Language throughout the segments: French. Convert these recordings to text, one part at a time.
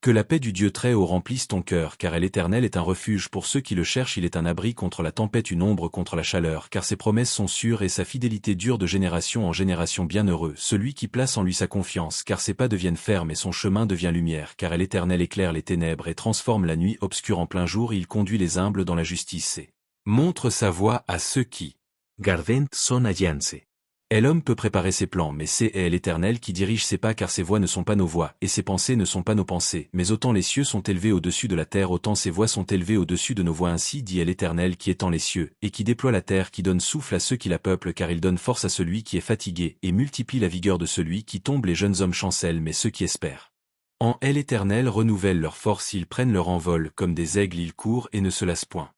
Que la paix du Dieu Très-Haut remplisse ton cœur, car l'Éternel est un refuge pour ceux qui le cherchent, il est un abri contre la tempête, une ombre contre la chaleur, car ses promesses sont sûres et sa fidélité dure de génération en génération. Bienheureux celui qui place en lui sa confiance, car ses pas deviennent fermes et son chemin devient lumière, car l'Éternel éclaire les ténèbres et transforme la nuit obscure en plein jour, il conduit les humbles dans la justice et montre sa voie à ceux qui gardent son alliance. L'homme peut préparer ses plans, mais c'est l'Éternel qui dirige ses pas, car ses voies ne sont pas nos voies, et ses pensées ne sont pas nos pensées. Mais autant les cieux sont élevés au-dessus de la terre, autant ses voies sont élevées au-dessus de nos voies. Ainsi dit l'Éternel qui étend les cieux, et qui déploie la terre, qui donne souffle à ceux qui la peuplent, car il donne force à celui qui est fatigué, et multiplie la vigueur de celui qui tombe. Les jeunes hommes chancellent, mais ceux qui espèrent en l'Éternel renouvellent leur force, ils prennent leur envol, comme des aigles ils courent et ne se lassent point.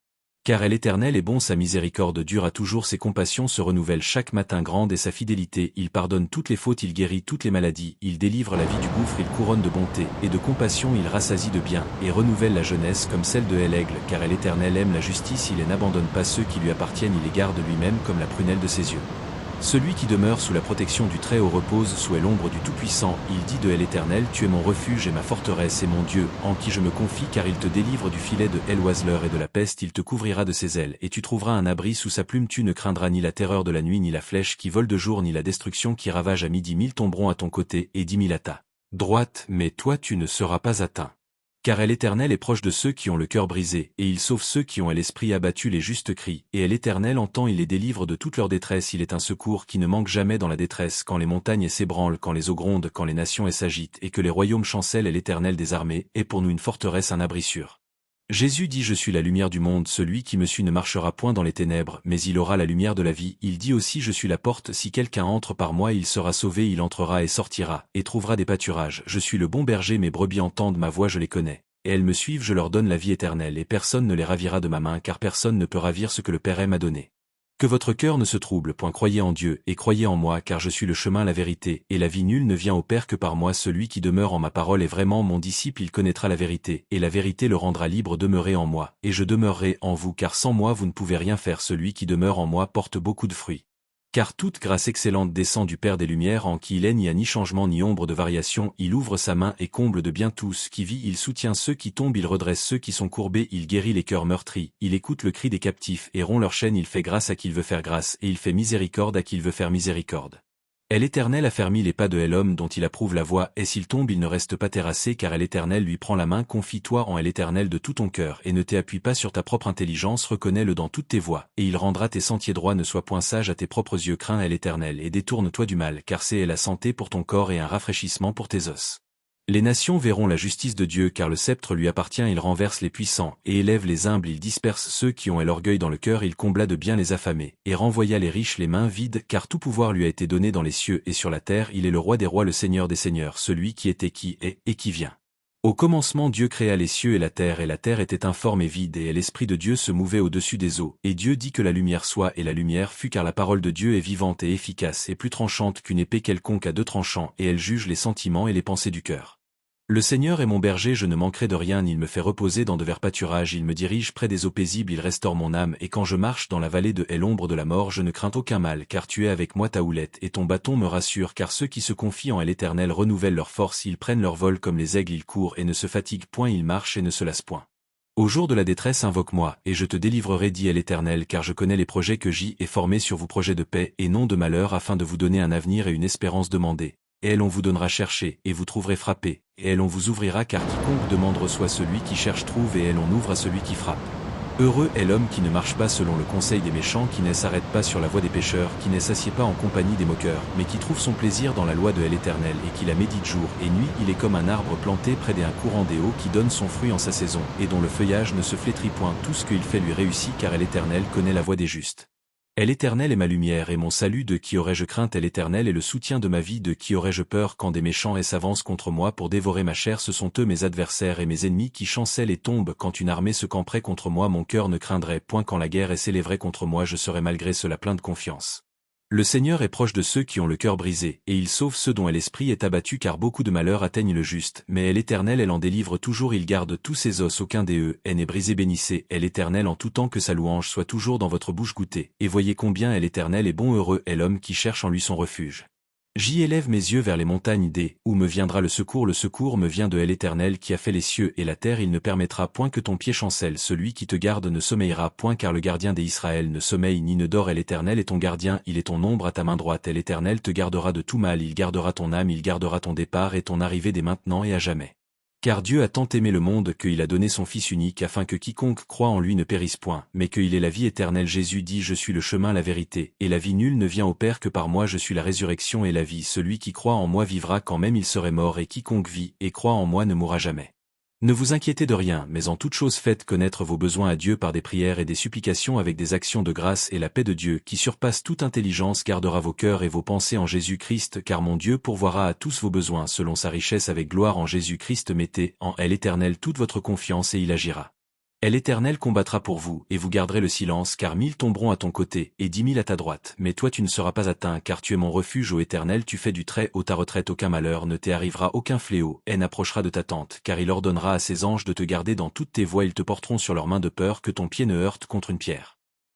Car l'Éternel est bon, sa miséricorde dure à toujours, ses compassions se renouvellent chaque matin, grande est sa fidélité, il pardonne toutes les fautes, il guérit toutes les maladies, il délivre la vie du gouffre, il couronne de bonté, et de compassion il rassasie de bien, et renouvelle la jeunesse comme celle de l'aigle, car l'Éternel aime la justice, il n'abandonne pas ceux qui lui appartiennent, il les garde lui-même comme la prunelle de ses yeux. Celui qui demeure sous la protection du Très-Haut repose sous l'ombre du Tout-Puissant, il dit de l'Éternel, tu es mon refuge et ma forteresse et mon Dieu, en qui je me confie, car il te délivre du filet de l'oiseleur et de la peste, il te couvrira de ses ailes, et tu trouveras un abri sous sa plume, tu ne craindras ni la terreur de la nuit, ni la flèche qui vole de jour, ni la destruction qui ravage à midi. 1000 tomberont à ton côté, et 10 000 à ta droite, mais toi tu ne seras pas atteint. Car l'Éternel est proche de ceux qui ont le cœur brisé, et il sauve ceux qui ont l'esprit abattu. Les justes crient, et l'Éternel entend, il les délivre de toute leur détresse, il est un secours qui ne manque jamais dans la détresse, quand les montagnes s'ébranlent, quand les eaux grondent, quand les nations s'agitent, et que les royaumes chancellent. L'Éternel des armées est pour nous une forteresse, un abri sûr. Jésus dit, je suis la lumière du monde, celui qui me suit ne marchera point dans les ténèbres, mais il aura la lumière de la vie. Il dit aussi, je suis la porte, si quelqu'un entre par moi, il sera sauvé, il entrera et sortira, et trouvera des pâturages. Je suis le bon berger, mes brebis entendent ma voix, je les connais, et elles me suivent, je leur donne la vie éternelle, et personne ne les ravira de ma main, car personne ne peut ravir ce que le Père m'a donné. Que votre cœur ne se trouble point, croyez en Dieu, et croyez en moi, car je suis le chemin, la vérité, et la vie. Nul ne vient au Père que par moi. Celui qui demeure en ma parole est vraiment mon disciple, il connaîtra la vérité, et la vérité le rendra libre. Demeurez en moi, et je demeurerai en vous, car sans moi vous ne pouvez rien faire. Celui qui demeure en moi porte beaucoup de fruits. Car toute grâce excellente descend du Père des Lumières, en qui il est, n'y a ni changement ni ombre de variation. Il ouvre sa main et comble de bien tous qui vit, il soutient ceux qui tombent, il redresse ceux qui sont courbés, il guérit les cœurs meurtris, il écoute le cri des captifs et rompt leurs chaînes, il fait grâce à qui il veut faire grâce, et il fait miséricorde à qui il veut faire miséricorde. L'Éternel a fermi les pas de l'homme dont il approuve la voie, et s'il tombe il ne reste pas terrassé, car l'Éternel lui prend la main. Confie-toi en l'Éternel de tout ton cœur, et ne t'appuie pas sur ta propre intelligence, reconnais-le dans toutes tes voies, et il rendra tes sentiers droits. Ne sois point sage à tes propres yeux, crains l'Éternel, et détourne-toi du mal, car c'est la santé pour ton corps et un rafraîchissement pour tes os. Les nations verront la justice de Dieu, car le sceptre lui appartient, il renverse les puissants, et élève les humbles, il disperse ceux qui ont l'orgueil dans le cœur, il combla de bien les affamés, et renvoya les riches les mains vides, car tout pouvoir lui a été donné dans les cieux et sur la terre, il est le roi des rois, le Seigneur des seigneurs, celui qui était, qui est, et qui vient. Au commencement Dieu créa les cieux et la terre était informe et vide, et l'Esprit de Dieu se mouvait au-dessus des eaux, et Dieu dit que la lumière soit, et la lumière fut, car la parole de Dieu est vivante et efficace, et plus tranchante qu'une épée quelconque à deux tranchants, et elle juge les sentiments et les pensées du cœur. Le Seigneur est mon berger, je ne manquerai de rien, il me fait reposer dans de verts pâturages, il me dirige près des eaux paisibles, il restaure mon âme, et quand je marche dans la vallée de l'ombre de la mort, je ne crains aucun mal, car tu es avec moi, ta houlette et ton bâton me rassurent, car ceux qui se confient en l'Éternel renouvellent leur force, ils prennent leur vol comme les aigles, ils courent et ne se fatiguent point, ils marchent et ne se lassent point. Au jour de la détresse invoque-moi, et je te délivrerai, dit l'Éternel, car je connais les projets que j'y ai formés sur vous, projets de paix et non de malheur, afin de vous donner un avenir et une espérance. Demandez, et on vous donnera, chercher, et vous trouverez, frapper, et on vous ouvrira, car quiconque demande reçoit, celui qui cherche trouve, et on ouvre à celui qui frappe. Heureux est l'homme qui ne marche pas selon le conseil des méchants, qui ne s'arrête pas sur la voie des pécheurs, qui ne s'assied pas en compagnie des moqueurs, mais qui trouve son plaisir dans la loi de l'Éternel, et qui la médite jour et nuit. Il est comme un arbre planté près d'un courant d'eau, qui donne son fruit en sa saison, et dont le feuillage ne se flétrit point. Tout ce qu'il fait lui réussit, car l'Éternel connaît la voie des justes. L'Éternel est ma lumière et mon salut, de qui aurais-je crainte? L'Éternel est le soutien de ma vie, de qui aurais-je peur? Quand des méchants s'avancent contre moi pour dévorer ma chair, ce sont eux mes adversaires et mes ennemis qui chancellent et tombent. Quand une armée se camperait contre moi, mon cœur ne craindrait point. Quand la guerre s'élèverait contre moi, je serais malgré cela plein de confiance. Le Seigneur est proche de ceux qui ont le cœur brisé, et il sauve ceux dont l'esprit est abattu, car beaucoup de malheurs atteignent le juste, mais l'Éternel elle en délivre toujours, il garde tous ses os, aucun des eux n'est brisé. Bénissez l'Éternel en tout temps, que sa louange soit toujours dans votre bouche. Goûtez, et voyez combien l'Éternel est bon. Heureux est l'homme qui cherche en lui son refuge. J'y élève mes yeux vers les montagnes où me viendra le secours me vient de l'Éternel qui a fait les cieux et la terre, il ne permettra point que ton pied chancelle, celui qui te garde ne sommeillera point car le gardien d'Israël ne sommeille ni ne dort, l'Éternel est ton gardien, il est ton ombre à ta main droite, l'Éternel te gardera de tout mal, il gardera ton âme, il gardera ton départ et ton arrivée dès maintenant et à jamais. Car Dieu a tant aimé le monde qu'il a donné son Fils unique afin que quiconque croit en lui ne périsse point, mais qu'il ait la vie éternelle. Jésus dit: Je suis le chemin, la vérité, et la vie, nul ne vient au Père que par moi, je suis la résurrection et la vie, celui qui croit en moi vivra quand même il serait mort, et quiconque vit et croit en moi ne mourra jamais. Ne vous inquiétez de rien, mais en toute chose faites connaître vos besoins à Dieu par des prières et des supplications avec des actions de grâce, et la paix de Dieu, qui surpasse toute intelligence, gardera vos cœurs et vos pensées en Jésus-Christ, car mon Dieu pourvoira à tous vos besoins selon sa richesse avec gloire en Jésus-Christ. Mettez en l'Éternel toute votre confiance et il agira. L'Éternel combattra pour vous, et vous garderez le silence, car 1000 tomberont à ton côté, et 10 000 à ta droite, mais toi tu ne seras pas atteint, car tu es mon refuge, ô Éternel, tu fais du Très-Haut ta retraite, aucun malheur ne t'y arrivera, aucun fléau n'approchera de ta tente, car il ordonnera à ses anges de te garder dans toutes tes voies, ils te porteront sur leurs mains de peur que ton pied ne heurte contre une pierre.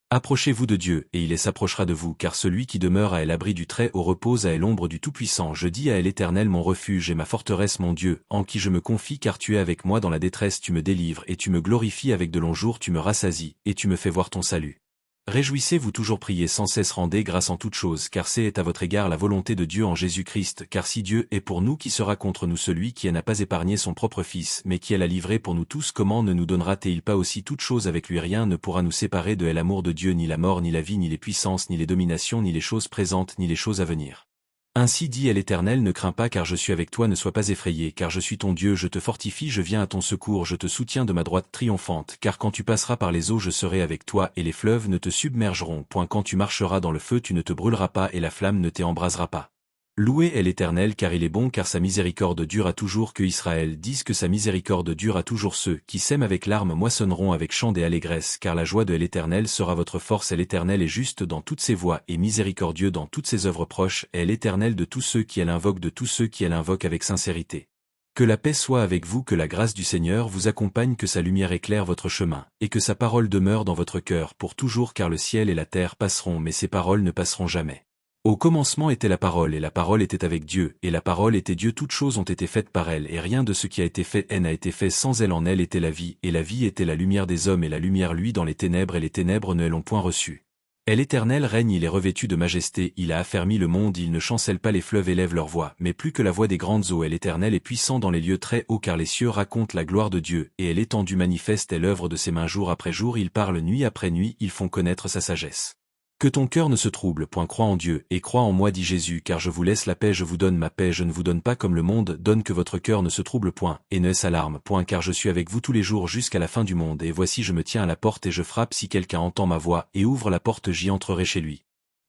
Approchez-vous de Dieu, et il s'approchera de vous, car celui qui demeure à l'abri du Très-Haut repose à l'ombre du Tout-Puissant. Je dis à l'Éternel mon refuge et ma forteresse, mon Dieu, en qui je me confie, car tu es avec moi dans la détresse, tu me délivres et tu me glorifies avec de longs jours, tu me rassasies, et tu me fais voir ton salut. Réjouissez-vous toujours, priez sans cesse, rendez grâce en toutes choses, car c'est à votre égard la volonté de Dieu en Jésus-Christ, car si Dieu est pour nous, qui sera contre nous? Celui qui n'a pas épargné son propre Fils, mais qui l'a livré pour nous tous, comment ne nous donnera-t-il pas aussi toutes choses avec lui? Rien ne pourra nous séparer de l'amour de Dieu, ni la mort, ni la vie, ni les puissances, ni les dominations, ni les choses présentes, ni les choses à venir. Ainsi dit l'Éternel, ne crains pas, car je suis avec toi, ne sois pas effrayé, car je suis ton Dieu, je te fortifie, je viens à ton secours, je te soutiens de ma droite triomphante, car quand tu passeras par les eaux, je serai avec toi, et les fleuves ne te submergeront point, quand tu marcheras dans le feu, tu ne te brûleras pas, et la flamme ne t'embrasera pas. Loué est l'Éternel, car il est bon, car sa miséricorde dure à toujours, que Israël dise que sa miséricorde dure à toujours. Ceux qui sèment avec larmes moissonneront avec chant et allégresse, car la joie de l'Éternel sera votre force. L'Éternel est juste dans toutes ses voies et miséricordieux dans toutes ses œuvres. Proche est l'Éternel de tous ceux qui l'invoquent, de tous ceux qui l'invoquent avec sincérité. Que la paix soit avec vous, que la grâce du Seigneur vous accompagne, que sa lumière éclaire votre chemin, et que sa parole demeure dans votre cœur pour toujours, car le ciel et la terre passeront, mais ses paroles ne passeront jamais. Au commencement était la parole, et la parole était avec Dieu, et la parole était Dieu. Toutes choses ont été faites par elle, et rien de ce qui a été fait n'a été fait sans elle. En elle était la vie, et la vie était la lumière des hommes, et la lumière luit dans les ténèbres, et les ténèbres ne l'ont point reçue. L'Éternel règne, il est revêtu de majesté, il a affermi le monde, il ne chancelle pas, les fleuves élèvent leur voix, mais plus que la voix des grandes eaux. L'Éternel est puissant dans les lieux très hauts, car les cieux racontent la gloire de Dieu, et l'étendue manifeste est l'œuvre de ses mains. Jour après jour il parle, nuit après nuit, ils font connaître sa sagesse. Que ton cœur ne se trouble point, crois en Dieu, et crois en moi, dit Jésus, car je vous laisse la paix, je vous donne ma paix, je ne vous donne pas comme le monde donne. Que votre cœur ne se trouble point, et ne s'alarme point, car je suis avec vous tous les jours jusqu'à la fin du monde, et voici je me tiens à la porte et je frappe, si quelqu'un entend ma voix, et ouvre la porte, j'y entrerai chez lui.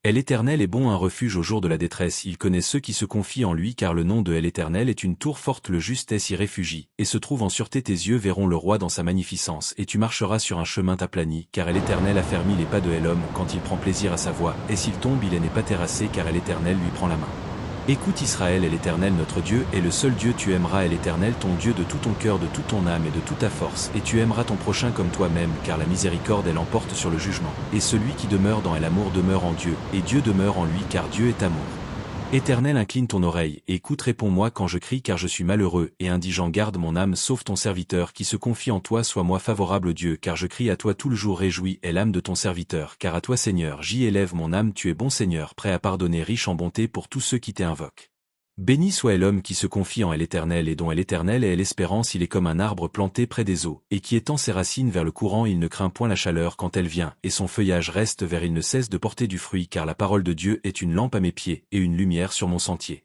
L'Éternel est bon, un refuge au jour de la détresse, il connaît ceux qui se confient en lui, car le nom de l'Éternel est une tour forte, le juste s'y réfugie, et se trouve en sûreté. Tes yeux verront le roi dans sa magnificence, et tu marcheras sur un chemin aplani, car l'Éternel affermit les pas de l'homme quand il prend plaisir à sa voix, et s'il tombe il n'est pas terrassé, car l'Éternel lui prend la main. Écoute Israël, l'Éternel notre Dieu est le seul Dieu, tu aimeras l'Éternel ton Dieu de tout ton cœur, de toute ton âme et de toute ta force, et tu aimeras ton prochain comme toi-même, car la miséricorde elle emporte sur le jugement, et celui qui demeure dans l'amour demeure en Dieu, et Dieu demeure en lui, car Dieu est amour. Éternel, incline ton oreille, et écoute, réponds-moi quand je crie, car je suis malheureux et indigent. Garde mon âme, sauve ton serviteur qui se confie en toi, sois-moi favorable Dieu, car je crie à toi tout le jour. Réjouis est l'âme de ton serviteur, car à toi Seigneur j'y élève mon âme. Tu es bon Seigneur, prêt à pardonner, riche en bonté pour tous ceux qui t'invoquent. Béni soit l'homme qui se confie en l'Éternel et dont l'Éternel est l'espérance. Il est comme un arbre planté près des eaux, et qui étend ses racines vers le courant. Il ne craint point la chaleur quand elle vient, et son feuillage reste vert. Il ne cesse de porter du fruit, car la parole de Dieu est une lampe à mes pieds, et une lumière sur mon sentier.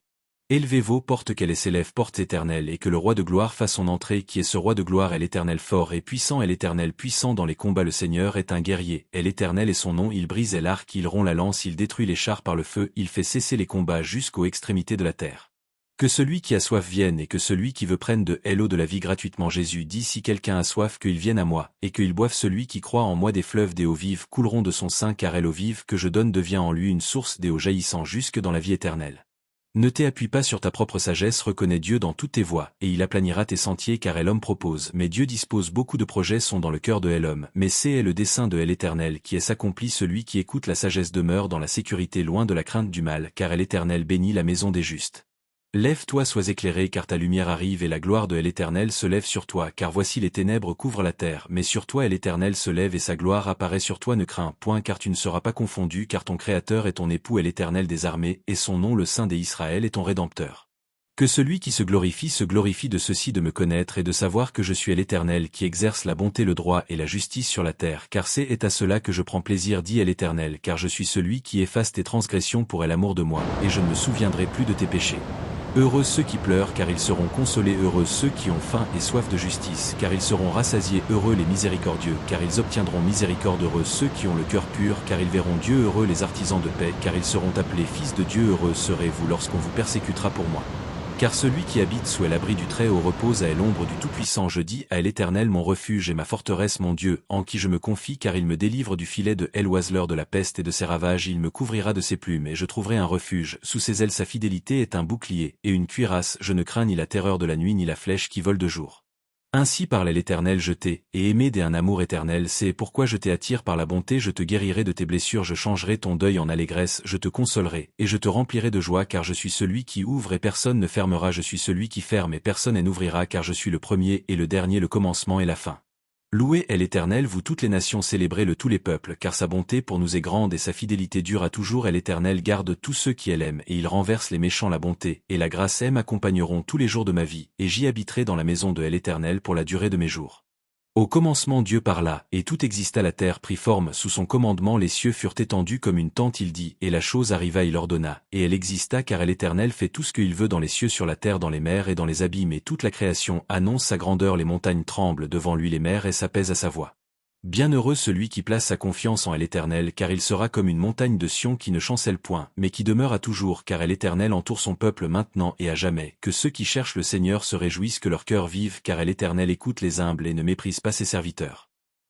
Élevez vos portes, qu'elle s'élève, portes éternelles, et que le roi de gloire fasse son entrée. Qui est ce roi de gloire? Est l'Éternel fort et puissant, est l'Éternel puissant dans les combats. Le Seigneur est un guerrier, est l'Éternel est son nom. Il brise l'arc, il rompt la lance, il détruit les chars par le feu, il fait cesser les combats jusqu'aux extrémités de la terre. Que celui qui a soif vienne, et que celui qui veut prenne de l'eau de la vie gratuitement. Jésus dit: si quelqu'un a soif, qu'il vienne à moi, et qu'il boive. Celui qui croit en moi, des fleuves d'eau vive couleront de son sein, car l'eau vive que je donne devient en lui une source d'eau jaillissant jusque dans la vie éternelle. Ne t'appuie pas sur ta propre sagesse, reconnais Dieu dans toutes tes voies, et il aplanira tes sentiers car l'homme propose, mais Dieu dispose. Beaucoup de projets sont dans le cœur de l'homme, mais c'est le dessein de l'Éternel qui est s'accomplit. Celui qui écoute la sagesse demeure dans la sécurité loin de la crainte du mal, car l'Éternel bénit la maison des justes. Lève-toi, sois éclairé, car ta lumière arrive et la gloire de l'Éternel se lève sur toi, car voici les ténèbres couvrent la terre, mais sur toi l'Éternel se lève et sa gloire apparaît sur toi. Ne crains point, car tu ne seras pas confondu, car ton Créateur est ton époux est l'Éternel des armées, et son nom le Saint d'Israël est ton Rédempteur. Que celui qui se glorifie de ceci, de me connaître et de savoir que je suis l'Éternel qui exerce la bonté, le droit et la justice sur la terre, car c'est à cela que je prends plaisir, dit l'Éternel, car je suis celui qui efface tes transgressions pour l'amour de moi, et je ne me souviendrai plus de tes péchés. Heureux ceux qui pleurent, car ils seront consolés. Heureux ceux qui ont faim et soif de justice, car ils seront rassasiés. Heureux les miséricordieux, car ils obtiendront miséricorde. Heureux ceux qui ont le cœur pur, car ils verront Dieu. Heureux les artisans de paix, car ils seront appelés fils de Dieu. Heureux serez-vous lorsqu'on vous persécutera pour moi. Car celui qui habite sous l'abri du Très-Haut repose à l'ombre du Tout-Puissant. Je dis à l'Éternel mon refuge et ma forteresse, mon Dieu, en qui je me confie, car il me délivre du filet de l'oiseleur, de la peste et de ses ravages. Il me couvrira de ses plumes et je trouverai un refuge. Sous ses ailes sa fidélité est un bouclier et une cuirasse. Je ne crains ni la terreur de la nuit ni la flèche qui vole de jour. Ainsi parle l'Éternel, je t'ai et aimé d'un amour éternel, c'est pourquoi je t'attire par la bonté, je te guérirai de tes blessures, je changerai ton deuil en allégresse, je te consolerai, et je te remplirai de joie, car je suis celui qui ouvre et personne ne fermera, je suis celui qui ferme et personne n'ouvrira, car je suis le premier et le dernier, le commencement et la fin. Louez est l'Éternel, vous toutes les nations, célébrez-le tous les peuples, car sa bonté pour nous est grande et sa fidélité dure à toujours. Et l'Éternel garde tous ceux qui l'aiment, et il renverse les méchants. La bonté et la grâce m'accompagneront tous les jours de ma vie, et j'y habiterai dans la maison de l'Éternel pour la durée de mes jours. Au commencement Dieu parla, et tout exista, la terre prit forme sous son commandement, les cieux furent étendus comme une tente, il dit, et la chose arriva, il ordonna, et elle exista, car l'Éternel fait tout ce qu'il veut dans les cieux, sur la terre, dans les mers et dans les abîmes, et toute la création annonce sa grandeur, les montagnes tremblent devant lui, les mers et s'apaisent à sa voix. Bienheureux celui qui place sa confiance en l'Éternel, car il sera comme une montagne de Sion qui ne chancelle point, mais qui demeure à toujours, car l'Éternel entoure son peuple maintenant et à jamais. Que ceux qui cherchent le Seigneur se réjouissent, que leur cœur vive, car l'Éternel écoute les humbles et ne méprise pas ses serviteurs.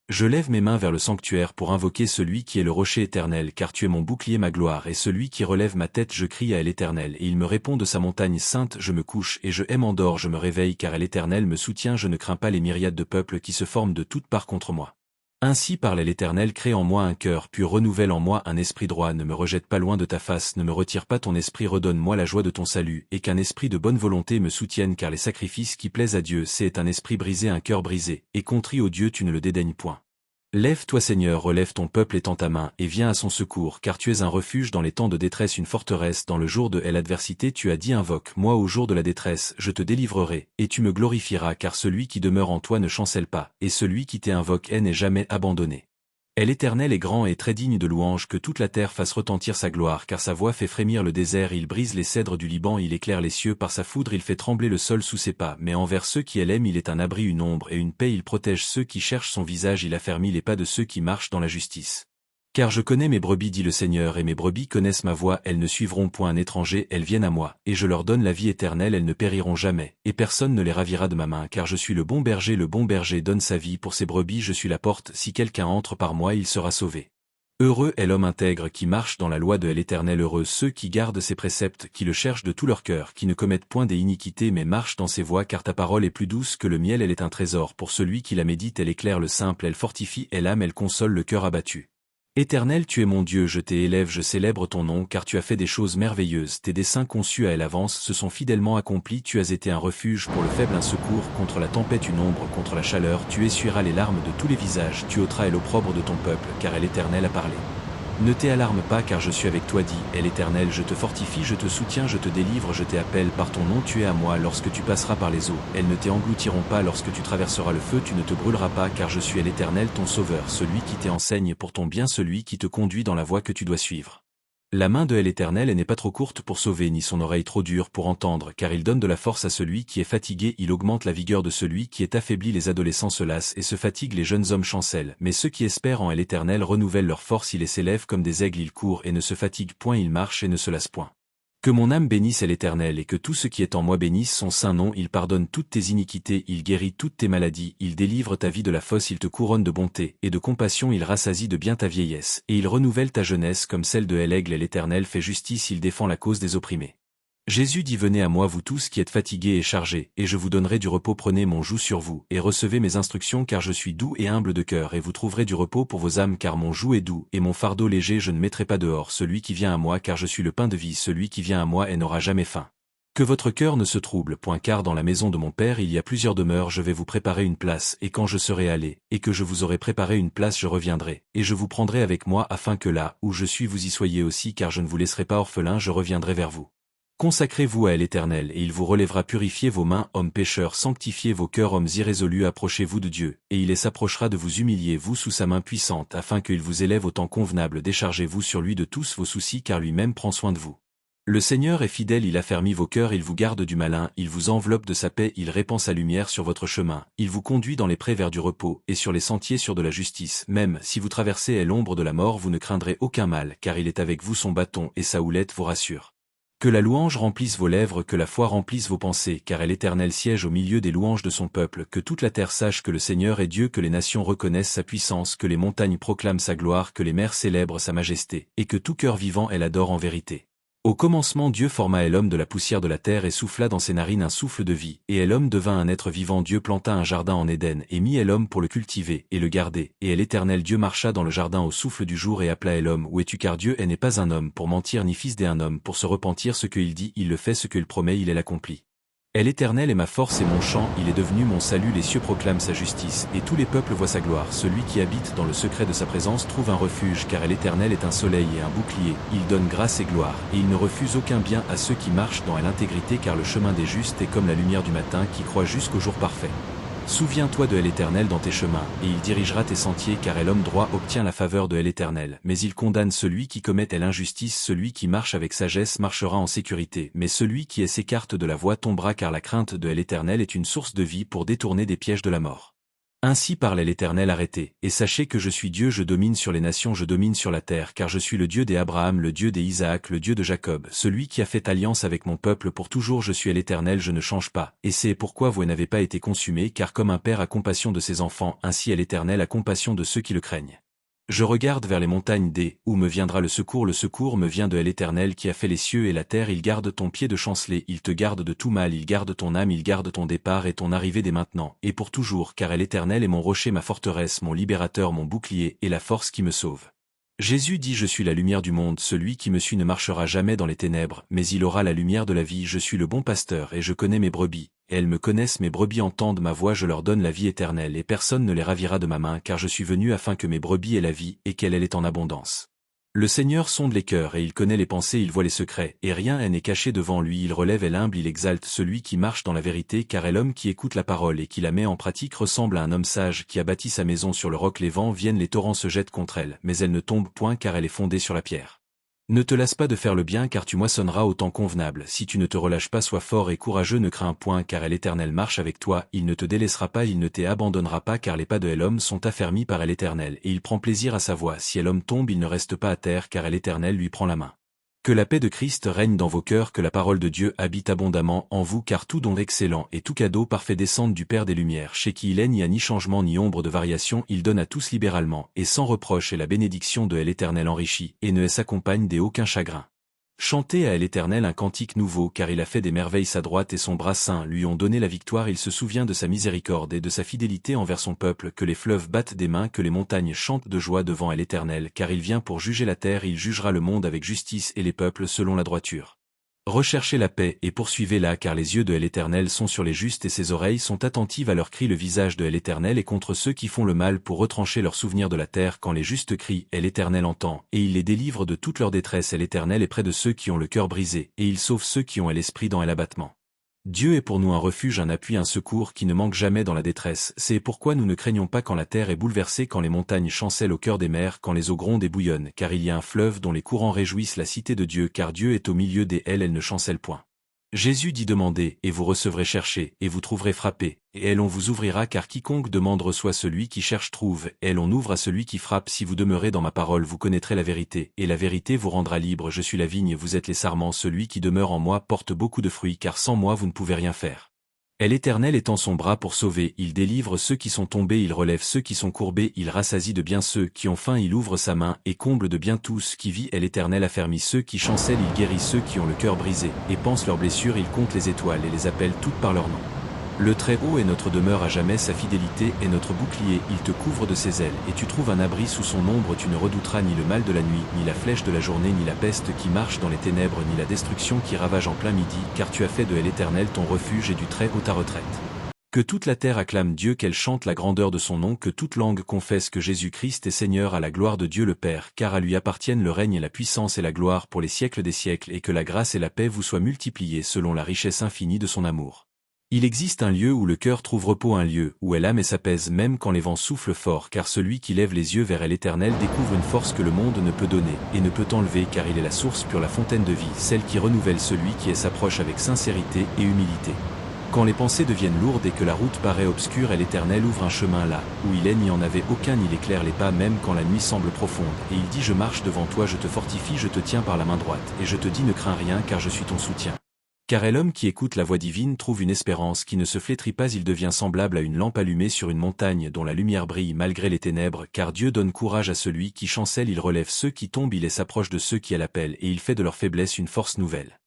Je lève mes mains vers le sanctuaire pour invoquer celui qui est le rocher éternel, car tu es mon bouclier, ma gloire, et celui qui relève ma tête. Je crie à l'Éternel, et il me répond de sa montagne sainte. Je me couche et je m'endors, je me réveille, car l'Éternel me soutient. Je ne crains pas les myriades de peuples qui se forment de toutes parts contre moi. Ainsi parle l'Éternel, crée en moi un cœur pur, renouvelle en moi un esprit droit, ne me rejette pas loin de ta face, ne me retire pas ton esprit, redonne-moi la joie de ton salut, et qu'un esprit de bonne volonté me soutienne, car les sacrifices qui plaisent à Dieu, c'est un esprit brisé, un cœur brisé, et contrit, ô Dieu, tu ne le dédaignes point. Lève-toi Seigneur, relève ton peuple étend ta main, et viens à son secours, car tu es un refuge dans les temps de détresse, une forteresse dans le jour de l'adversité. Tu as dit, invoque-moi au jour de la détresse, je te délivrerai, et tu me glorifieras, car celui qui demeure en toi ne chancelle pas, et celui qui t'invoque n'est jamais abandonné. L'Éternel est grand et très digne de louange, que toute la terre fasse retentir sa gloire, car sa voix fait frémir le désert, il brise les cèdres du Liban, il éclaire les cieux par sa foudre, il fait trembler le sol sous ses pas, mais envers ceux qui l'aiment il est un abri, une ombre et une paix, il protège ceux qui cherchent son visage, il affermit les pas de ceux qui marchent dans la justice. Car je connais mes brebis, dit le Seigneur, et mes brebis connaissent ma voix, elles ne suivront point un étranger, elles viennent à moi, et je leur donne la vie éternelle, elles ne périront jamais, et personne ne les ravira de ma main, car je suis le bon berger donne sa vie pour ses brebis, je suis la porte, si quelqu'un entre par moi il sera sauvé. Heureux est l'homme intègre qui marche dans la loi de l'Éternel, heureux ceux qui gardent ses préceptes, qui le cherchent de tout leur cœur, qui ne commettent point des iniquités mais marchent dans ses voies, car ta parole est plus douce que le miel, elle est un trésor pour celui qui la médite, elle éclaire le simple, elle fortifie l'âme, elle console le cœur abattu. Éternel, tu es mon Dieu, je t'élève, je célèbre ton nom, car tu as fait des choses merveilleuses, tes desseins conçus à l'avance se sont fidèlement accomplis, tu as été un refuge pour le faible, un secours contre la tempête, une ombre contre la chaleur, tu essuieras les larmes de tous les visages, tu ôteras l'opprobre de ton peuple, car l'Éternel a parlé. Ne t'alarme pas, car je suis avec toi, dit l'Éternel, je te fortifie, je te soutiens, je te délivre, je t'appelle par ton nom, tu es à moi lorsque tu passeras par les eaux, elles ne t'engloutiront pas lorsque tu traverseras le feu, tu ne te brûleras pas, car je suis l'Éternel ton sauveur, celui qui t'enseigne pour ton bien, celui qui te conduit dans la voie que tu dois suivre. La main de l'Éternel n'est pas trop courte pour sauver, ni son oreille trop dure pour entendre, car il donne de la force à celui qui est fatigué, il augmente la vigueur de celui qui est affaibli, les adolescents se lassent et se fatiguent, les jeunes hommes chancellent, mais ceux qui espèrent en l'Éternel renouvellent leur force, ils s'élèvent comme des aigles, ils courent et ne se fatiguent point, ils marchent et ne se lassent point. Que mon âme bénisse l'Éternel et que tout ce qui est en moi bénisse son saint nom, il pardonne toutes tes iniquités, il guérit toutes tes maladies, il délivre ta vie de la fosse, il te couronne de bonté et de compassion, il rassasie de bien ta vieillesse, et il renouvelle ta jeunesse comme celle de l'aigle, et l'Éternel fait justice, il défend la cause des opprimés. Jésus dit venez à moi vous tous qui êtes fatigués et chargés, et je vous donnerai du repos prenez mon joug sur vous, et recevez mes instructions car je suis doux et humble de cœur et vous trouverez du repos pour vos âmes car mon joug est doux, et mon fardeau léger je ne mettrai pas dehors celui qui vient à moi car je suis le pain de vie celui qui vient à moi et n'aura jamais faim. Que votre cœur ne se trouble point car dans la maison de mon Père il y a plusieurs demeures je vais vous préparer une place et quand je serai allé, et que je vous aurai préparé une place je reviendrai, et je vous prendrai avec moi afin que là où je suis vous y soyez aussi car je ne vous laisserai pas orphelin je reviendrai vers vous. Consacrez-vous à l'Éternel et il vous relèvera purifiez vos mains hommes pécheurs sanctifiez vos cœurs hommes irrésolus approchez-vous de Dieu, et il s'approchera de vous humilier vous sous sa main puissante afin qu'il vous élève au temps convenable déchargez-vous sur lui de tous vos soucis car lui-même prend soin de vous. Le Seigneur est fidèle il affermit vos cœurs il vous garde du malin il vous enveloppe de sa paix il répand sa lumière sur votre chemin, il vous conduit dans les prés vers du repos et sur les sentiers sur de la justice même si vous traversez l'ombre de la mort vous ne craindrez aucun mal car il est avec vous son bâton et sa houlette vous rassure. Que la louange remplisse vos lèvres, que la foi remplisse vos pensées, car l'Éternel siège au milieu des louanges de son peuple, que toute la terre sache que le Seigneur est Dieu, que les nations reconnaissent sa puissance, que les montagnes proclament sa gloire, que les mers célèbrent sa majesté, et que tout cœur vivant l'adore en vérité. Au commencement Dieu forma l'homme de la poussière de la terre et souffla dans ses narines un souffle de vie, et l'homme devint un être vivant Dieu planta un jardin en Éden et mit l'homme pour le cultiver et le garder, et l'Éternel Dieu marcha dans le jardin au souffle du jour et appela l'homme où es-tu car Dieu n'est pas un homme pour mentir ni fils d'un homme pour se repentir ce qu'il dit il le fait ce qu'il promet il l'accomplit. L'Éternel est ma force et mon chant, il est devenu mon salut, les cieux proclament sa justice, et tous les peuples voient sa gloire. Celui qui habite dans le secret de sa présence trouve un refuge, car l'Éternel est un soleil et un bouclier, il donne grâce et gloire, et il ne refuse aucun bien à ceux qui marchent dans l'intégrité, car le chemin des justes est comme la lumière du matin qui croît jusqu'au jour parfait. Souviens-toi de l'Éternel dans tes chemins, et il dirigera tes sentiers car l'homme droit obtient la faveur de l'Éternel, mais il condamne celui qui commet l'injustice, celui qui marche avec sagesse marchera en sécurité, mais celui qui s'écarte de la voie tombera car la crainte de l'Éternel est une source de vie pour détourner des pièges de la mort. Ainsi parle l'Éternel arrêtez, et sachez que je suis Dieu je domine sur les nations je domine sur la terre car je suis le Dieu d'Abraham le Dieu d'Isaac le Dieu de Jacob, celui qui a fait alliance avec mon peuple pour toujours je suis l'Éternel je ne change pas, et c'est pourquoi vous n'avez pas été consumés car comme un père a compassion de ses enfants ainsi l'Éternel a compassion de ceux qui le craignent. Je regarde vers les montagnes où me viendra le secours me vient de l'Éternel qui a fait les cieux et la terre il garde ton pied de chanceler, il te garde de tout mal, il garde ton âme, il garde ton départ et ton arrivée dès maintenant, et pour toujours car l'Éternel est mon rocher ma forteresse, mon libérateur mon bouclier et la force qui me sauve. Jésus dit je suis la lumière du monde, celui qui me suit ne marchera jamais dans les ténèbres, mais il aura la lumière de la vie, je suis le bon pasteur et je connais mes brebis, et elles me connaissent mes brebis entendent ma voix je leur donne la vie éternelle et personne ne les ravira de ma main car je suis venu afin que mes brebis aient la vie et qu'elle est en abondance. Le Seigneur sonde les cœurs et il connaît les pensées il voit les secrets, et rien n'est caché devant lui il relève l'humble il exalte celui qui marche dans la vérité car l'homme qui écoute la parole et qui la met en pratique ressemble à un homme sage qui a bâti sa maison sur le roc les vents viennent les torrents se jettent contre elle mais elle ne tombe point car elle est fondée sur la pierre. Ne te lasse pas de faire le bien car tu moissonneras au temps convenable, si tu ne te relâches pas sois fort et courageux ne crains point car l'Éternel marche avec toi, il ne te délaissera pas il ne t'abandonnera pas car les pas de l'homme sont affermis par l'Éternel et il prend plaisir à sa voix, si l'homme tombe il ne reste pas à terre car l'Éternel lui prend la main. Que la paix de Christ règne dans vos cœurs, que la parole de Dieu habite abondamment en vous car tout don excellent et tout cadeau parfait descendent du Père des Lumières chez qui il n'y a ni changement ni ombre de variation il donne à tous libéralement et sans reproche et la bénédiction de l'Éternel enrichit et ne s'accompagne d'aucun chagrin. Chantez à l'Éternel un cantique nouveau car il a fait des merveilles sa droite et son bras saint lui ont donné la victoire il se souvient de sa miséricorde et de sa fidélité envers son peuple que les fleuves battent des mains que les montagnes chantent de joie devant l'Éternel car il vient pour juger la terre il jugera le monde avec justice et les peuples selon la droiture. Recherchez la paix et poursuivez-la car les yeux de l'Éternel sont sur les justes et ses oreilles sont attentives à leurs cris le visage de l'Éternel est contre ceux qui font le mal pour retrancher leurs souvenirs de la terre quand les justes crient l'Éternel entend et il les délivre de toute leur détresse l'Éternel est près de ceux qui ont le cœur brisé et il sauve ceux qui ont l'esprit dans l'abattement. Dieu est pour nous un refuge, un appui, un secours qui ne manque jamais dans la détresse. C'est pourquoi nous ne craignons pas quand la terre est bouleversée, quand les montagnes chancellent au cœur des mers, quand les eaux grondent et bouillonnent, car il y a un fleuve dont les courants réjouissent la cité de Dieu, car Dieu est au milieu des elle ne chancelle point. Jésus dit demandez, et vous recevrez chercher, et vous trouverez frapper, et on vous ouvrira car quiconque demande reçoit celui qui cherche trouve, et on ouvre à celui qui frappe si vous demeurez dans ma parole vous connaîtrez la vérité, et la vérité vous rendra libre je suis la vigne vous êtes les sarments celui qui demeure en moi porte beaucoup de fruits car sans moi vous ne pouvez rien faire. L'Éternel étend son bras pour sauver, il délivre ceux qui sont tombés, il relève ceux qui sont courbés, il rassasie de bien ceux qui ont faim, il ouvre sa main et comble de bien tous qui vit. L'Éternel affermit ceux qui chancellent, il guérit ceux qui ont le cœur brisé, et pense leurs blessures, il compte les étoiles et les appelle toutes par leur nom. Le Très-Haut est notre demeure à jamais, sa fidélité est notre bouclier, il te couvre de ses ailes, et tu trouves un abri sous son ombre, tu ne redouteras ni le mal de la nuit, ni la flèche de la journée, ni la peste qui marche dans les ténèbres, ni la destruction qui ravage en plein midi, car tu as fait de l'Éternel ton refuge et du Très-Haut ta retraite. Que toute la terre acclame Dieu, qu'elle chante la grandeur de son nom, que toute langue confesse que Jésus-Christ est Seigneur, à la gloire de Dieu le Père, car à lui appartiennent le règne et la puissance et la gloire pour les siècles des siècles, et que la grâce et la paix vous soient multipliées selon la richesse infinie de son amour. Il existe un lieu où le cœur trouve repos, un lieu où l'âme et s'apaise même quand les vents soufflent fort, car celui qui lève les yeux vers l'Éternel découvre une force que le monde ne peut donner et ne peut enlever, car il est la source pure, la fontaine de vie, celle qui renouvelle celui qui s'approche avec sincérité et humilité. Quand les pensées deviennent lourdes et que la route paraît obscure, l'Éternel ouvre un chemin là où il n'y en avait aucun, il éclaire les pas même quand la nuit semble profonde, et il dit: je marche devant toi, je te fortifie, je te tiens par la main droite, et je te dis: ne crains rien, car je suis ton soutien. Car l'homme qui écoute la voix divine trouve une espérance qui ne se flétrit pas, il devient semblable à une lampe allumée sur une montagne dont la lumière brille malgré les ténèbres, car Dieu donne courage à celui qui chancelle, il relève ceux qui tombent, il s'approche de ceux qui l'appellent, et il fait de leur faiblesse une force nouvelle.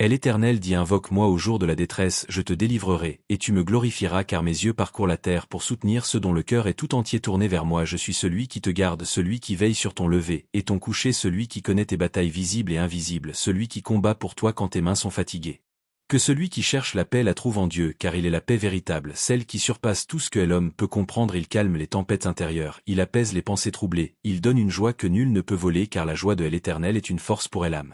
L'Éternel dit: invoque-moi au jour de la détresse, je te délivrerai, et tu me glorifieras, car mes yeux parcourent la terre pour soutenir ceux dont le cœur est tout entier tourné vers moi. Je suis celui qui te garde, celui qui veille sur ton lever et ton coucher, celui qui connaît tes batailles visibles et invisibles, celui qui combat pour toi quand tes mains sont fatiguées. Que celui qui cherche la paix la trouve en Dieu, car il est la paix véritable, celle qui surpasse tout ce que l'homme peut comprendre. Il calme les tempêtes intérieures, il apaise les pensées troublées, il donne une joie que nul ne peut voler, car la joie de l'Éternel est une force pour l'âme.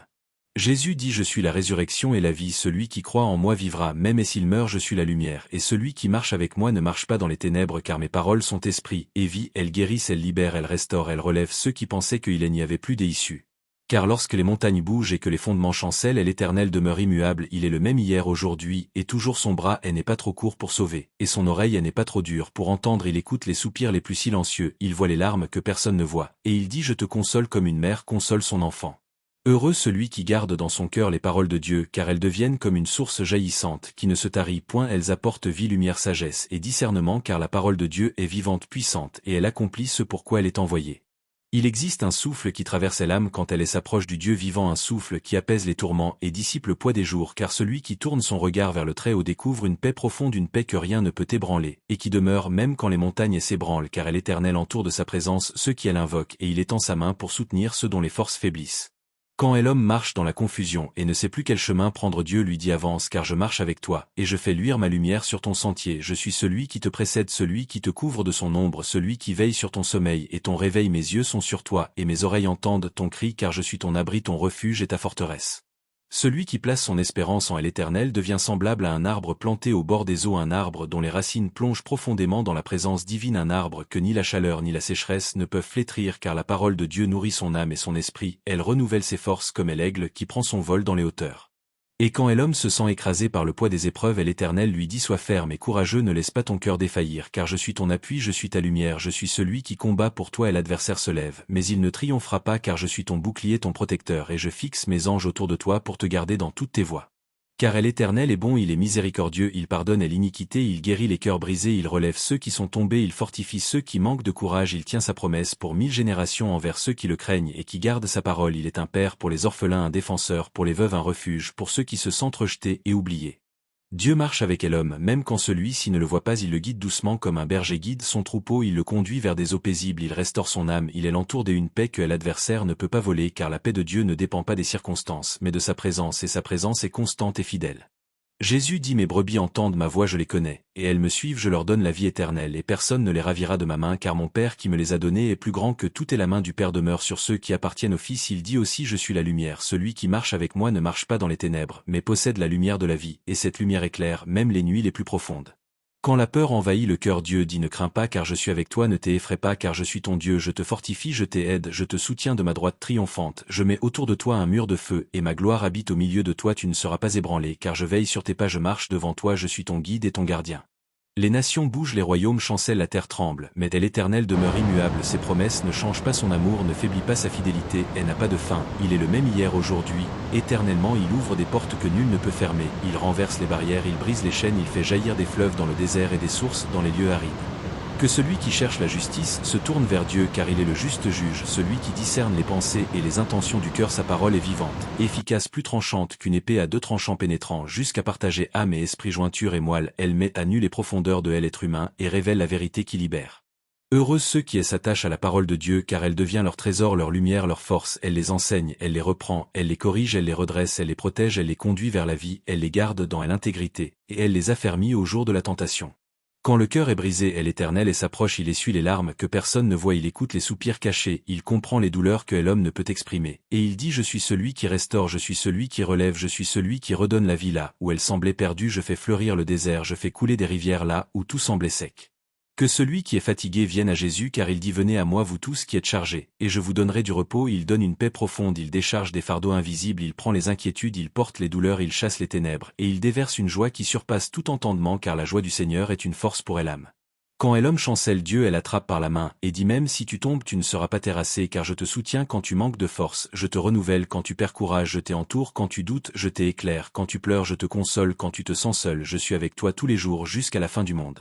Jésus dit: je suis la résurrection et la vie, celui qui croit en moi vivra, même et s'il meurt, je suis la lumière, et celui qui marche avec moi ne marche pas dans les ténèbres, car mes paroles sont esprit et vie, elles guérissent, elles libèrent, elles restaurent, elles relèvent ceux qui pensaient qu'il n'y avait plus d'issue. Car lorsque les montagnes bougent et que les fondements chancellent, l'Éternel demeure immuable, il est le même hier, aujourd'hui, et toujours. Son bras n'est pas trop court pour sauver, et son oreille n'est pas trop dure pour entendre, il écoute les soupirs les plus silencieux, il voit les larmes que personne ne voit, et il dit: je te console comme une mère console son enfant. Heureux celui qui garde dans son cœur les paroles de Dieu, car elles deviennent comme une source jaillissante, qui ne se tarit point, elles apportent vie, lumière, sagesse et discernement, car la parole de Dieu est vivante, puissante, et elle accomplit ce pourquoi elle est envoyée. Il existe un souffle qui traverse l'âme quand elle s'approche du Dieu vivant, un souffle qui apaise les tourments et dissipe le poids des jours, car celui qui tourne son regard vers le Très-Haut découvre une paix profonde, une paix que rien ne peut ébranler, et qui demeure même quand les montagnes s'ébranlent, car l'Éternel entoure de sa présence ceux qui l'invoquent, et il étend sa main pour soutenir ceux dont les forces faiblissent. Quand l'homme marche dans la confusion et ne sait plus quel chemin prendre, Dieu lui dit: avance, car je marche avec toi, et je fais luire ma lumière sur ton sentier, je suis celui qui te précède, celui qui te couvre de son ombre, celui qui veille sur ton sommeil et ton réveil, mes yeux sont sur toi, et mes oreilles entendent ton cri, car je suis ton abri, ton refuge et ta forteresse. Celui qui place son espérance en l'Éternel devient semblable à un arbre planté au bord des eaux, un arbre dont les racines plongent profondément dans la présence divine, un arbre que ni la chaleur ni la sécheresse ne peuvent flétrir, car la parole de Dieu nourrit son âme et son esprit, elle renouvelle ses forces comme l'aigle qui prend son vol dans les hauteurs. Et quand l'homme se sent écrasé par le poids des épreuves, l'Éternel lui dit: sois ferme et courageux, ne laisse pas ton cœur défaillir, car je suis ton appui, je suis ta lumière, je suis celui qui combat pour toi, et l'adversaire se lève, mais il ne triomphera pas, car je suis ton bouclier, ton protecteur, et je fixe mes anges autour de toi pour te garder dans toutes tes voies. Car l'Éternel est bon, il est miséricordieux, il pardonne l'iniquité, il guérit les cœurs brisés, il relève ceux qui sont tombés, il fortifie ceux qui manquent de courage, il tient sa promesse pour 1000 générations envers ceux qui le craignent et qui gardent sa parole, il est un père pour les orphelins, un défenseur pour les veuves, un refuge pour ceux qui se sentent rejetés et oubliés. Dieu marche avec l'homme, même quand celui-ci ne le voit pas, il le guide doucement comme un berger guide son troupeau, il le conduit vers des eaux paisibles, il restaure son âme, il l'entoure d'une paix que l'adversaire ne peut pas voler, car la paix de Dieu ne dépend pas des circonstances, mais de sa présence, et sa présence est constante et fidèle. Jésus dit: mes brebis entendent ma voix, je les connais, et elles me suivent, je leur donne la vie éternelle, et personne ne les ravira de ma main, car mon Père qui me les a donnés est plus grand que tout, et la main du Père demeure sur ceux qui appartiennent au Fils. Il dit aussi: je suis la lumière, celui qui marche avec moi ne marche pas dans les ténèbres, mais possède la lumière de la vie, et cette lumière éclaire même les nuits les plus profondes. Quand la peur envahit le cœur, Dieu dit: ne crains pas, car je suis avec toi, ne t'effraie pas, car je suis ton Dieu, je te fortifie, je t'aide, je te soutiens de ma droite triomphante, je mets autour de toi un mur de feu, et ma gloire habite au milieu de toi, tu ne seras pas ébranlé, car je veille sur tes pas, je marche devant toi, je suis ton guide et ton gardien. Les nations bougent, les royaumes chancellent, la terre tremble, mais l'Éternel demeure immuable, ses promesses ne changent pas, son amour ne faiblit pas, sa fidélité, elle n'a pas de fin, il est le même hier, aujourd'hui, éternellement il ouvre des portes que nul ne peut fermer, il renverse les barrières, il brise les chaînes, il fait jaillir des fleuves dans le désert et des sources dans les lieux arides. Que celui qui cherche la justice se tourne vers Dieu car il est le juste juge, celui qui discerne les pensées et les intentions du cœur, sa parole est vivante, efficace, plus tranchante qu'une épée à deux tranchants, pénétrant jusqu'à partager âme et esprit, jointure et moelle, elle met à nu les profondeurs de l'être humain et révèle la vérité qui libère. Heureux ceux qui s'attachent à la parole de Dieu car elle devient leur trésor, leur lumière, leur force, elle les enseigne, elle les reprend, elle les corrige, elle les redresse, elle les protège, elle les conduit vers la vie, elle les garde dans l'intégrité, et elle les affermit au jour de la tentation. Quand le cœur est brisé, l'Éternel s'approche, il essuie les larmes que personne ne voit, il écoute les soupirs cachés, il comprend les douleurs que l'homme ne peut exprimer, et il dit: je suis celui qui restaure, je suis celui qui relève, je suis celui qui redonne la vie là où elle semblait perdue, je fais fleurir le désert, je fais couler des rivières là où tout semblait sec. Que celui qui est fatigué vienne à Jésus car il dit: venez à moi vous tous qui êtes chargés, et je vous donnerai du repos, il donne une paix profonde, il décharge des fardeaux invisibles, il prend les inquiétudes, il porte les douleurs, il chasse les ténèbres, et il déverse une joie qui surpasse tout entendement car la joie du Seigneur est une force pour l'âme. Quand l'homme chancelle, Dieu elle attrape par la main, et dit: même si tu tombes tu ne seras pas terrassé car je te soutiens quand tu manques de force, je te renouvelle quand tu perds courage, je t'entoure quand tu doutes, je t'éclaire quand tu pleures, je te console quand tu te sens seul, je suis avec toi tous les jours jusqu'à la fin du monde.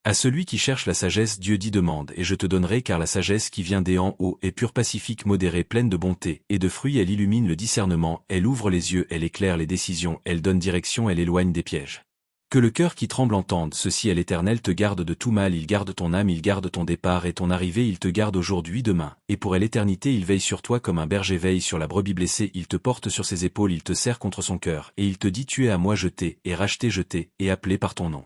À celui qui cherche la sagesse, Dieu dit: demande, et je te donnerai, car la sagesse qui vient d'en haut est pure, pacifique, modérée, pleine de bonté et de fruits, elle illumine le discernement, elle ouvre les yeux, elle éclaire les décisions, elle donne direction, elle éloigne des pièges. Que le cœur qui tremble entende ceci: l'Éternel te garde de tout mal, il garde ton âme, il garde ton départ et ton arrivée, il te garde aujourd'hui, demain, et pour l'éternité, il veille sur toi comme un berger veille sur la brebis blessée, il te porte sur ses épaules, il te serre contre son cœur, et il te dit: tu es à moi, je t'ai, et racheté, je t'ai, et appelé par ton nom.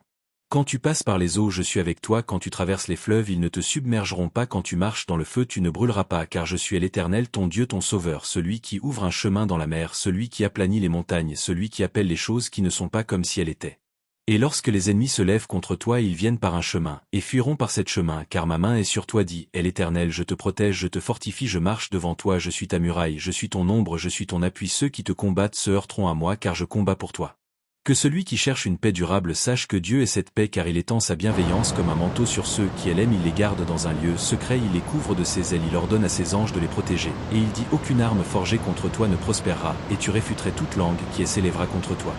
Quand tu passes par les eaux, je suis avec toi, quand tu traverses les fleuves, ils ne te submergeront pas, quand tu marches dans le feu, tu ne brûleras pas, car je suis l'Éternel ton Dieu, ton Sauveur, celui qui ouvre un chemin dans la mer, celui qui aplanit les montagnes, celui qui appelle les choses qui ne sont pas comme si elles étaient. Et lorsque les ennemis se lèvent contre toi, ils viennent par un chemin, et fuiront par cet chemin, car ma main est sur toi, dit l'Éternel, je te protège, je te fortifie, je marche devant toi, je suis ta muraille, je suis ton ombre, je suis ton appui, ceux qui te combattent se heurteront à moi, car je combats pour toi. Que celui qui cherche une paix durable sache que Dieu est cette paix, car il étend sa bienveillance comme un manteau sur ceux qui l'aiment, il les garde dans un lieu secret, il les couvre de ses ailes, il ordonne à ses anges de les protéger, et il dit: aucune arme forgée contre toi ne prospérera, et tu réfuterais toute langue qui s'élèvera contre toi.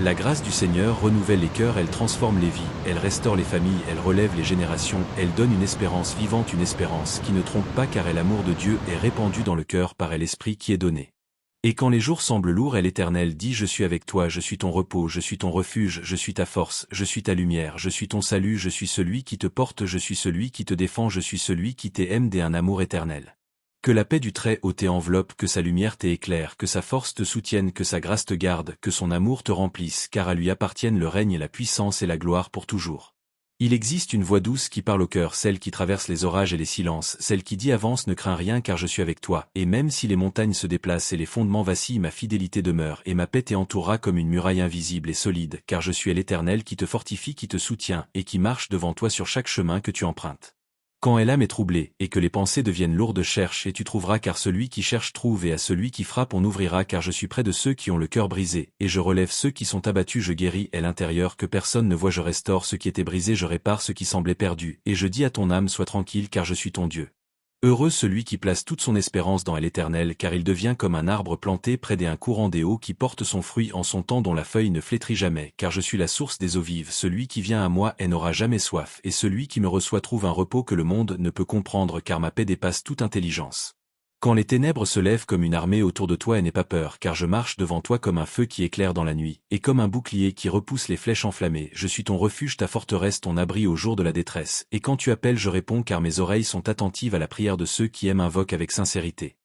La grâce du Seigneur renouvelle les cœurs, elle transforme les vies, elle restaure les familles, elle relève les générations, elle donne une espérance vivante, une espérance qui ne trompe pas, car l'amour de Dieu est répandu dans le cœur par l'Esprit qui est donné. Et quand les jours semblent lourds, l'Éternel dit: je suis avec toi, je suis ton repos, je suis ton refuge, je suis ta force, je suis ta lumière, je suis ton salut, je suis celui qui te porte, je suis celui qui te défend, je suis celui qui t'aime d'un amour éternel. Que la paix du Très-Haut t'enveloppe, que sa lumière t'éclaire, que sa force te soutienne, que sa grâce te garde, que son amour te remplisse, car à lui appartiennent le règne et la puissance et la gloire pour toujours. Il existe une voix douce qui parle au cœur, celle qui traverse les orages et les silences, celle qui dit: avance, ne crains rien, car je suis avec toi, et même si les montagnes se déplacent et les fondements vacillent, ma fidélité demeure, et ma paix t'entourera comme une muraille invisible et solide, car je suis l'Éternel qui te fortifie, qui te soutient, et qui marche devant toi sur chaque chemin que tu empruntes. Quand l'âme est troublée, et que les pensées deviennent lourdes, cherche, et tu trouveras, car celui qui cherche trouve, et à celui qui frappe on ouvrira, car je suis près de ceux qui ont le cœur brisé, et je relève ceux qui sont abattus, je guéris l'intérieur que personne ne voit, je restaure ce qui était brisé, je répare ce qui semblait perdu, et je dis à ton âme: sois tranquille, car je suis ton Dieu. Heureux celui qui place toute son espérance dans l'Éternel, car il devient comme un arbre planté près d'un courant d'eau qui porte son fruit en son temps, dont la feuille ne flétrit jamais, car je suis la source des eaux vives, celui qui vient à moi n'aura jamais soif, et celui qui me reçoit trouve un repos que le monde ne peut comprendre, car ma paix dépasse toute intelligence. Quand les ténèbres se lèvent comme une armée autour de toi, n'aie pas peur, car je marche devant toi comme un feu qui éclaire dans la nuit, et comme un bouclier qui repousse les flèches enflammées, je suis ton refuge, ta forteresse, ton abri au jour de la détresse, et quand tu appelles je réponds, car mes oreilles sont attentives à la prière de ceux qui invoquent avec sincérité.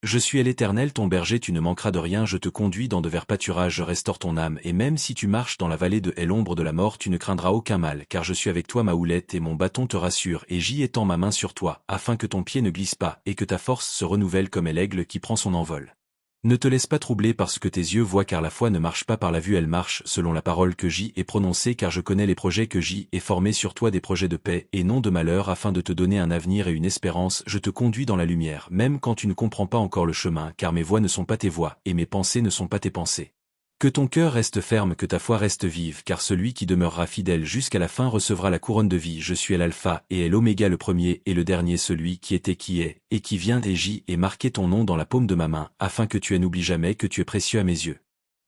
Je suis l'Éternel ton berger, tu ne manqueras de rien, je te conduis dans de verts pâturages, je restaure ton âme, et même si tu marches dans la vallée de l'ombre de la mort, tu ne craindras aucun mal, car je suis avec toi, ma houlette et mon bâton te rassurent, et j'y étends ma main sur toi, afin que ton pied ne glisse pas, et que ta force se renouvelle comme l'aigle qui prend son envol. Ne te laisse pas troubler par ce que tes yeux voient, car la foi ne marche pas par la vue, elle marche selon la parole que j'y ai prononcée, car je connais les projets que j'y ai formés sur toi, des projets de paix et non de malheur, afin de te donner un avenir et une espérance. Je te conduis dans la lumière, même quand tu ne comprends pas encore le chemin, car mes voies ne sont pas tes voies, et mes pensées ne sont pas tes pensées. Que ton cœur reste ferme, que ta foi reste vive, car celui qui demeurera fidèle jusqu'à la fin recevra la couronne de vie. Je suis l'alpha et l'oméga, le premier et le dernier, celui qui était, qui est, et qui vient, et j'y ai marqué ton nom dans la paume de ma main, afin que tu n'oublies jamais que tu es précieux à mes yeux.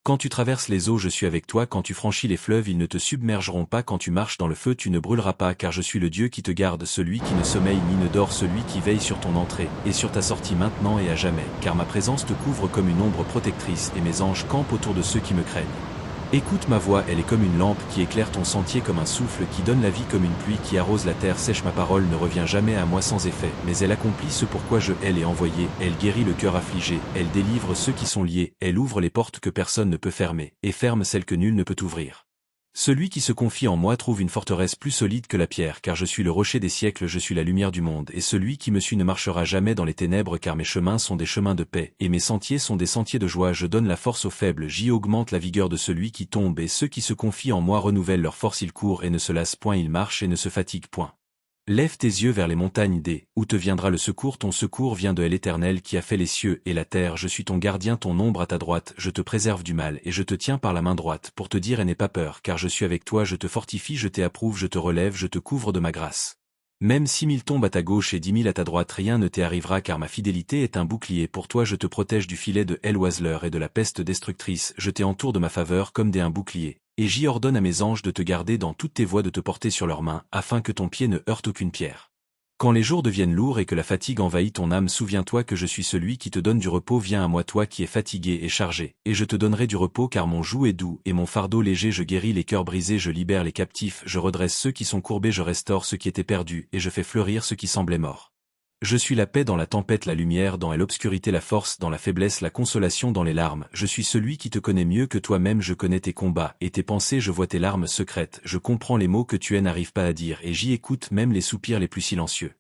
Quand tu traverses les eaux, je suis avec toi, quand tu franchis les fleuves, ils ne te submergeront pas, quand tu marches dans le feu, tu ne brûleras pas, car je suis le Dieu qui te garde, celui qui ne sommeille ni ne dort, celui qui veille sur ton entrée et sur ta sortie maintenant et à jamais, car ma présence te couvre comme une ombre protectrice, et mes anges campent autour de ceux qui me craignent. Écoute ma voix, elle est comme une lampe qui éclaire ton sentier, comme un souffle qui donne la vie, comme une pluie qui arrose la terre sèche. Ma parole ne revient jamais à moi sans effet, mais elle accomplit ce pourquoi je l'ai envoyée. Elle guérit le cœur affligé, elle délivre ceux qui sont liés, elle ouvre les portes que personne ne peut fermer, et ferme celles que nul ne peut ouvrir. Celui qui se confie en moi trouve une forteresse plus solide que la pierre, car je suis le rocher des siècles, je suis la lumière du monde, et celui qui me suit ne marchera jamais dans les ténèbres, car mes chemins sont des chemins de paix, et mes sentiers sont des sentiers de joie. Je donne la force aux faibles, j'y augmente la vigueur de celui qui tombe, et ceux qui se confient en moi renouvellent leur force, ils courent et ne se lassent point, ils marchent et ne se fatiguent point. Lève tes yeux vers les montagnes, où te viendra le secours? Ton secours vient de l'Éternel qui a fait les cieux et la terre. Je suis ton gardien, ton ombre à ta droite, je te préserve du mal et je te tiens par la main droite pour te dire: n'aie pas peur, car je suis avec toi, je te fortifie, je t'approuve, je te relève, je te couvre de ma grâce. Même 6 000 tombent à ta gauche et 10 000 à ta droite, rien ne t'y arrivera, car ma fidélité est un bouclier pour toi. Je te protège du filet de l'oiseleur et de la peste destructrice, je t'entoure de ma faveur comme un bouclier, et j'y ordonne à mes anges de te garder dans toutes tes voies, de te porter sur leurs mains, afin que ton pied ne heurte aucune pierre. Quand les jours deviennent lourds et que la fatigue envahit ton âme, souviens-toi que je suis celui qui te donne du repos. Viens à moi, toi qui es fatigué et chargé, et je te donnerai du repos, car mon joug est doux et mon fardeau léger. Je guéris les cœurs brisés, je libère les captifs, je redresse ceux qui sont courbés, je restaure ceux qui étaient perdus, et je fais fleurir ceux qui semblaient morts. Je suis la paix dans la tempête, la lumière dans l'obscurité, la force dans la faiblesse, la consolation dans les larmes. Je suis celui qui te connaît mieux que toi-même, je connais tes combats et tes pensées, je vois tes larmes secrètes, je comprends les mots que tu n'arrives pas à dire, et j'y écoute même les soupirs les plus silencieux.